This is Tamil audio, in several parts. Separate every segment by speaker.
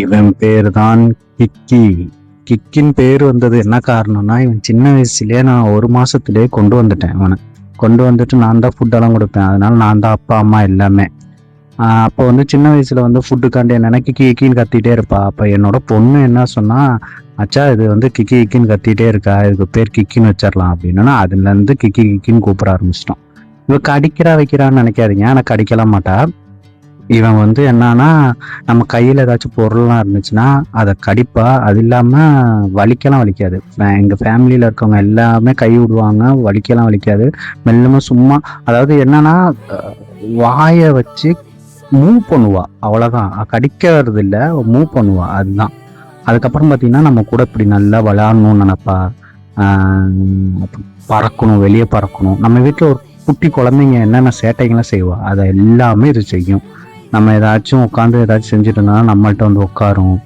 Speaker 1: இவன் பேர் தான் கிக்கி. கிக்கின் பேர் வந்தது என்ன காரணம்னா, இவன் சின்ன வயசுலயே நான் 1 மாசத்திலேயே கொண்டு வந்துட்டேன். இவனை கொண்டு வந்துட்டு நான் தான் ஃபுட்டெல்லாம் கொடுப்பேன். அதனால நான் தான் அப்பா அம்மா எல்லாமே. அப்போ வந்து சின்ன வயசுல வந்து ஃபுட்டுக்காண்டி என்னன்னா கிக்கி கிக்கின்னு கத்திட்டே இருப்பா. அப்ப என்னோட பொண்ணு என்ன சொன்னா, அச்சா இது வந்து கிக்கி கிக்கின்னு கத்திட்டே இருக்கா, இதுக்கு பேர் கிக்கின்னு வச்சிடலாம் அப்படின்னா, அதுல இருந்து கிக்கி கிக்கின்னு கூப்பிட ஆரம்பிச்சிட்டோம். இவ கடிக்கிறா வைக்கிறான்னு நினைக்காதீங்க, ஆனா கடிக்கலாம் மாட்டா. இவன் வந்து என்னன்னா, நம்ம கையில ஏதாச்சும் பொருள்லாம் இருந்துச்சுன்னா அதை கடிப்பா. அது இல்லாம வலிக்கலாம் வலிக்காது. எங்க ஃபேமிலியில இருக்கவங்க எல்லாமே கை விடுவாங்க, வலிக்கலாம் வலிக்காது. மெல்லமா சும்மா, அதாவது என்னன்னா, வாயை வச்சு மூவ் பண்ணுவா, அவ்வளவுதான். கடிக்கிறது இல்ல, மூவ் பண்ணுவா, அதுதான். அதுக்கப்புறம் பாத்தீங்கன்னா நம்ம கூட இப்படி நல்லா விளையாடணும்னு நினைப்பா. பறக்கணும், வெளியே பறக்கணும். நம்ம வீட்டுல ஒரு குட்டி குழந்தைங்க என்னென்ன சேட்டைகள்லாம் செய்வா, அதை எல்லாமே இது செய்யும். நம்ம ஏதாச்சும் உட்காந்து ஏதாச்சும் செஞ்சுட்டு இருந்தாலும் நம்மள்ட்ட வந்து உட்காரும்.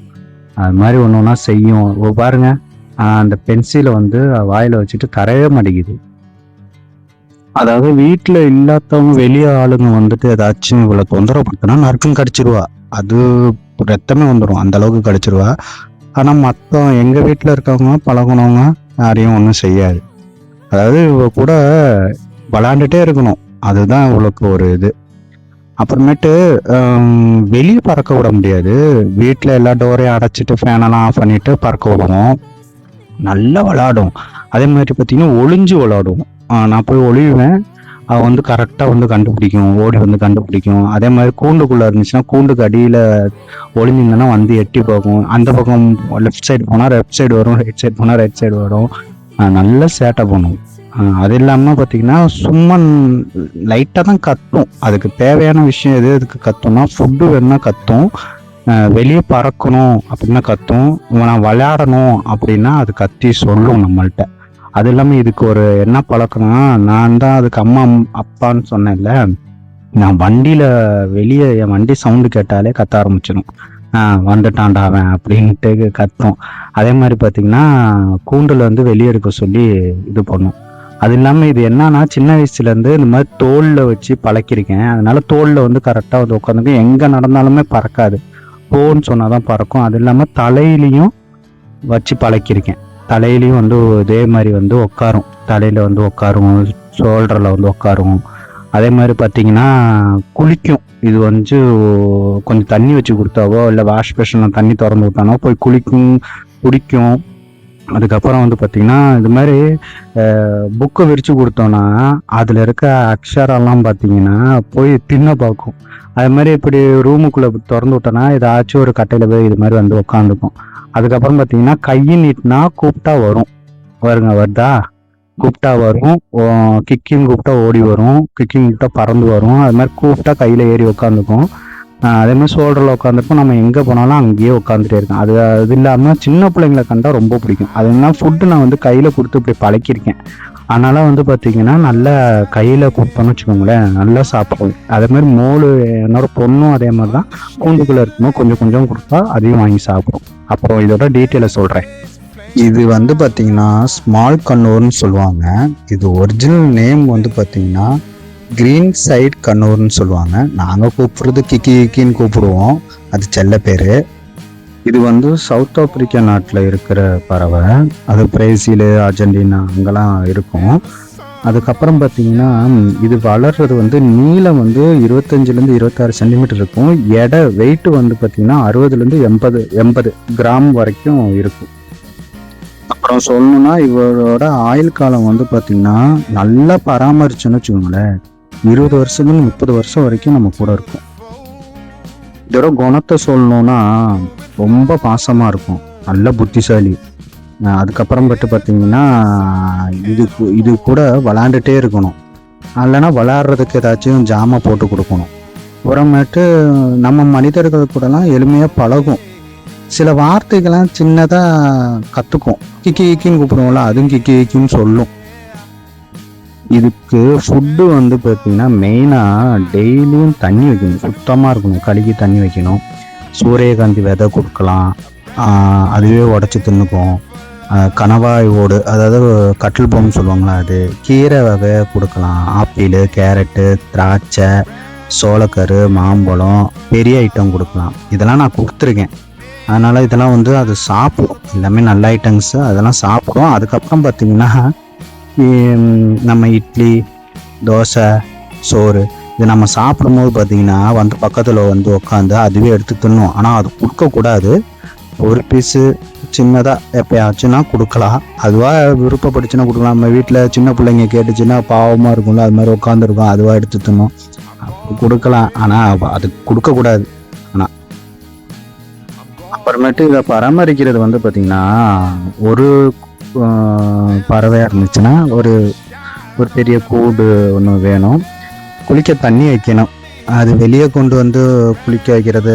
Speaker 1: அது மாதிரி ஒன்று ஒன்றா செய்யும். பாருங்க, அந்த பென்சிலை வந்து வாயில வச்சுட்டு தரவே மாட்டேங்குது. அதாவது வீட்டில் இல்லாதவங்க வெளியே ஆளுங்க வந்துட்டு ஏதாச்சும் இவ்வளோ தொந்தரவு கொடுத்தனா நறுக்குன்னு கடிச்சிருவா. அது ரத்தமே வந்துடும், அந்த அளவுக்கு கடிச்சிருவா. ஆனால் மற்ற எங்கள் வீட்டில் இருக்கவங்க பழகுனவங்க யாரையும் ஒன்றும் செய்யாது. அதாவது இவ கூட விளாண்டுட்டே இருக்கணும், அதுதான் இவளுக்கு ஒரு இது. அப்புறமேட்டு வெளியே பறக்க விட முடியாது. வீட்டில் எல்லா டோரையும் அடைச்சிட்டு ஃபேனெல்லாம் ஆஃப் பண்ணிட்டு பறக்க விடுவோம். நல்லா விளாடும். அதே மாதிரி பார்த்தீங்கன்னா ஒளிஞ்சு விளாடும். நான் போய் ஒளிவேன், அவள் வந்து கரெக்டாக வந்து கண்டுபிடிக்கும், ஓடி வந்து கண்டுபிடிக்கும். அதே மாதிரி கூண்டுக்குள்ளே இருந்துச்சுன்னா கூண்டுக்கு அடியில் ஒளிஞ்சிங்கன்னா வந்து எட்டி போகும். அந்த பக்கம் லெஃப்ட் சைடு போனால் லெஃப்ட் சைடு வரும், ரைட் சைடு போனால் ரைட் சைடு வரும். நல்ல சேட்டை பண்ணும். அது இல்லாமல் பார்த்தீங்கன்னா சும்மா லைட்டாக தான் கத்தும். அதுக்கு தேவையான விஷயம் எது எதுக்கு கத்தும்னா, ஃபுட்டு வேணும்னா கத்தும், வெளியே பறக்கணும் அப்படின்னா கத்தும், நான் விளையாடணும் அப்படின்னா அது கத்தி சொல்லும் நம்மள்கிட்ட. அது இல்லாமல் இதுக்கு ஒரு என்ன பழக்கம்னா, நான் தான் அதுக்கு அம்மா அப்பான்னு சொன்னேன்ல, நான் வண்டியில் வெளியே என் வண்டி சவுண்டு கேட்டாலே கத்த ஆரம்பிச்சிடும். வந்துட்டான்டாவன் அப்படின்ட்டு கத்தும். அதே மாதிரி பார்த்தீங்கன்னா கூண்டில் வந்து வெளியே இருக்க சொல்லி இது பண்ணும். அது இல்லாமல் இது என்னன்னா, சின்ன வயசுலேருந்து இந்த மாதிரி தோளில் வச்சு பழக்கிருக்கேன். அதனால தோளில் வந்து கரெக்டாக வந்து உட்காந்துக்கும். எங்கே நடந்தாலுமே பறக்காது, போன்னு சொன்னால் தான் பறக்கும். அது இல்லாமல் தலையிலையும் வச்சு பழக்கிருக்கேன். தலையிலையும் வந்து இதே மாதிரி வந்து உட்காரும், தலையில் வந்து உட்காரும், ஷோல்டரில் வந்து உட்காரும். அதே மாதிரி பார்த்தீங்கன்னா குளிக்கும். இது வந்து கொஞ்சம் தண்ணி வச்சு கொடுத்தாவோ இல்லை வாஷ் பேஷனில் தண்ணி திறந்து விட்டானோ போய் குளிக்கும், குடிக்கும். அதுக்கப்புறம் வந்து பார்த்தீங்கன்னா இது மாதிரி புக்கை விரித்து கொடுத்தோன்னா அதில் இருக்க அக்ஷரெல்லாம் பார்த்தீங்கன்னா போய் தின்ன பார்க்கும். அது மாதிரி இப்படி ரூமுக்குள்ளே திறந்து விட்டோன்னா ஏதாச்சும் ஒரு கட்டையில் போய் இது மாதிரி வந்து உட்காந்துக்கும். அதுக்கப்புறம் பார்த்தீங்கன்னா கையை நீட்டினா கூப்பிட்டா வரும், வருதா, கூப்பிட்டா வரும். கிக்கின்னு கூப்பிட்டா ஓடி வரும், கிக்கின்னு கூப்பிட்டா பறந்து வரும். அது மாதிரி கூப்பிட்டா கையில் ஏறி உட்காந்துக்கும். அதே மாதிரி ஷோல்டரில் உட்காந்துருப்போம். நம்ம எங்கே போனாலும் அங்கேயே உட்காந்துட்டே இருக்கேன். அது இல்லாமல் சின்ன பிள்ளைங்களை கண்டா ரொம்ப பிடிக்கும். அது என்ன, ஃபுட்டு நான் வந்து கையில் கொடுத்து இப்படி பழக்கியிருக்கேன். அதனால வந்து பார்த்தீங்கன்னா நல்லா கையில் கொடுப்போன்னு வச்சுக்கோங்களேன், நல்லா சாப்பிடுவோம். அதே மாதிரி மோளு என்னோட பொண்ணும் அதே மாதிரி தான், கூண்டுக்குள்ளே இருக்கும்போது கொஞ்சம் கொஞ்சம் கொடுத்தா அதையும் வாங்கி சாப்பிடும். அப்புறம் இதோட டீட்டெயிலை சொல்கிறேன். இது வந்து பார்த்தீங்கன்னா ஸ்மால் கண்ணூர்னு சொல்லுவாங்க. இது ஒரிஜினல் நேம் வந்து பார்த்தீங்கன்னா கிரீன் சைட் கண்ணூர்னு சொல்லுவாங்க. நாங்கள் கூப்பிடுறது கிக்கி கிக்கின்னு கூப்பிடுவோம், அது செல்ல பேர். இது வந்து சவுத் ஆப்பிரிக்கா நாட்டில் இருக்கிற பறவை. அது பிரேசிலு, அர்ஜென்டினா அங்கெல்லாம் இருக்கும். அதுக்கப்புறம் பார்த்தீங்கன்னா இது வளர்றது வந்து நீளம் வந்து 25லேருந்து 26 சென்டிமீட்டர் இருக்கும். வெயிட்டு வந்து பார்த்தீங்கன்னா 60லேருந்து 80 கிராம் வரைக்கும் இருக்கும். அப்புறம் சொல்லணும்னா இவரோட ஆயுள் காலம் வந்து பார்த்தீங்கன்னா நல்லா பராமரிச்சுன்னு வச்சுக்கோங்களேன், 20 வருஷத்துலேருந்து 30 வருஷம் வரைக்கும் நம்ம கூட இருக்கும். இதோட குணத்தை சொல்லணும்னா ரொம்ப பாசமாக இருக்கும், நல்ல புத்திசாலி. அதுக்கப்புறம் பார்த்தீங்கன்னா இது கூட விளாண்டுட்டே இருக்கணும், இல்லைன்னா விளாட்றதுக்கு ஏதாச்சும் ஜாமான் போட்டு கொடுக்கணும். அப்புறமேட்டு நம்ம மனிதர்கள் கூடலாம் எளிமையாக பழகும். சில வார்த்தைகள்லாம் சின்னதாக கற்றுக்கும். கிக்கி கிக்கின்னு கூப்பிடுவோம்ல, அதுவும் கிக்கி கிக்கின்னு சொல்லும். இதுக்கு ஃபுட்டு வந்து பார்த்தீங்கன்னா மெயினாக டெய்லியும் தண்ணி வைக்கணும், சுத்தமாக இருக்கணும், கழுகி தண்ணி வைக்கணும். சூரியகாந்தி விதை கொடுக்கலாம், அதுவே உடச்சி தின்னுக்கும். கணவாய் ஓடு, அதாவது கட்டில் பொம்னு சொல்லுவாங்களா, அது கீரை வகை கொடுக்கலாம். ஆப்பிள், கேரட்டு, திராட்சை, சோளக்கரு, மாம்பழம், பெரிய ஐட்டம் கொடுக்கலாம். இதெல்லாம் நான் கொடுத்துருக்கேன். அதனால் இதெல்லாம் வந்து அது சாப்பிடும், எல்லாமே நல்ல ஐட்டம்ஸு அதெல்லாம் சாப்பிடும். அதுக்கப்புறம் பார்த்திங்கன்னா நம்ம இட்லி, தோசை, சோறு இது நம்ம சாப்பிடும்போது பார்த்திங்கன்னா வந்து பக்கத்தில் வந்து உட்காந்து அதுவே எடுத்து தின்னும். ஆனால் அது கொடுக்கக்கூடாது. ஒரு பீஸு சின்னதாக எப்பயாச்சுன்னா கொடுக்கலாம். அதுவாக விருப்பப்பட்டுச்சுன்னா கொடுக்கலாம். நம்ம வீட்டில் சின்ன பிள்ளைங்க கேட்டுச்சுன்னா பாவமாக இருக்கும்ல, அது மாதிரி உட்காந்துருக்கும், அதுவாக எடுத்து தின்னும், கொடுக்கலாம். ஆனால் அது கொடுக்கக்கூடாது. ஆனால் அப்புறமேட்டு இதை பராமரிக்கிறது வந்து பார்த்திங்கன்னா ஒரு பறவையாக இருந்துச்சுன்னா ஒரு ஒரு பெரிய கூடு ஒன்று வேணும். குளிக்க தண்ணி வைக்கணும். அது வெளியே கொண்டு வந்து குளிக்க வைக்கிறது,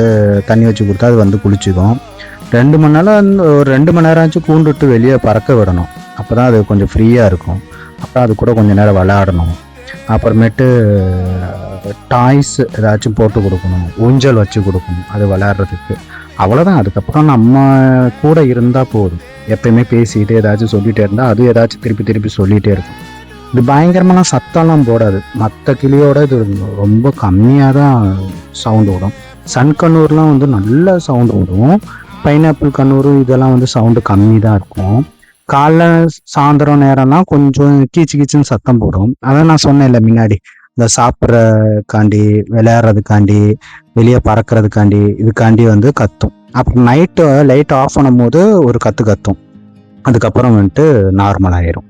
Speaker 1: தண்ணி வச்சு கொடுத்தா அது வந்து குளிச்சுக்கும். 2 மணி நேரம் ஒரு 2 மணி நேரம் ஆச்சு கூண்டு விட்டு வெளியே பறக்க விடணும். அப்போ தான் அது கொஞ்சம் ஃப்ரீயாக இருக்கும். அப்புறம் அது கூட கொஞ்சம் நேரம் விளையாடணும். அப்புறமேட்டு டாய்ஸ் ஏதாச்சும் போட்டு கொடுக்கணும், ஊஞ்சல் வச்சு கொடுக்கணும் அது விளையாடுறதுக்கு. அவ்வளோதான். அதுக்கப்புறம் நம்ம கூட இருந்தால் போதும். எப்பயுமே பேசிக்கிட்டு ஏதாச்சும் சொல்லிகிட்டே இருந்தால் அது ஏதாச்சும் திருப்பி திருப்பி சொல்லிகிட்டே இருக்கும். இது பயங்கரமான சத்தம்லாம் போடாது. மற்ற கிளியோட இது ரொம்ப கம்மியாக தான் சவுண்டு விடும். சன் கண்ணூர்லாம் வந்து நல்ல சவுண்டு விடும். பைனாப்பிள் கண்ணூர் இதெல்லாம் வந்து சவுண்டு கம்மி தான் இருக்கும். காலைல சாயந்தரம் நேரம்னா கொஞ்சம் கீச்சு கீச்சுன்னு சத்தம் போடும். அதான் நான் சொன்னேன்ல முன்னாடி, இந்த சாப்பிட்றதுக்காண்டி, விளையாடுறதுக்காண்டி, வெளியே பறக்கிறதுக்காண்டி, இதுக்காண்டி வந்து கத்தும். அப்புறம் நைட்டு லைட் ஆஃப் பண்ணும் போது ஒரு கத்தும். அதுக்கப்புறம் வந்துட்டு நார்மல் ஆயிரும்.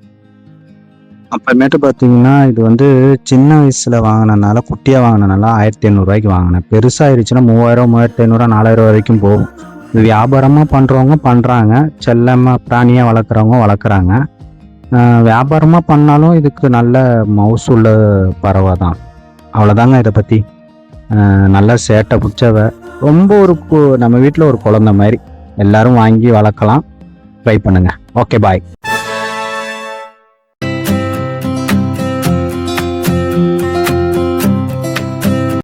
Speaker 1: அப்புறமேட்டு பார்த்தீங்கன்னா இது வந்து சின்ன வயசில் வாங்கினனால, குட்டியாக வாங்கினனால 1500 வாங்கினேன். பெருசாகிடுச்சுன்னா 3000, 3500, 4000 வரைக்கும் போகும். இது வியாபாரமாக பண்ணுறவங்க பண்ணுறாங்க, செல்லமாக பிராணியாக வளர்க்குறவங்க வளர்க்குறாங்க. வியாபாரமாக பண்ணாலும் இதுக்கு நல்ல மவுசுள்ள பறவை தான். அவ்வளோதாங்க இதை பற்றி. நல்லா சேட்டை பிடிச்சவ, ரொம்ப ஒரு நம்ம வீட்டில் ஒரு குழந்தை மாதிரி. எல்லாரும் வாங்கி வளர்க்கலாம், ட்ரை பண்ணுங்கள். ஓகே, பாய்.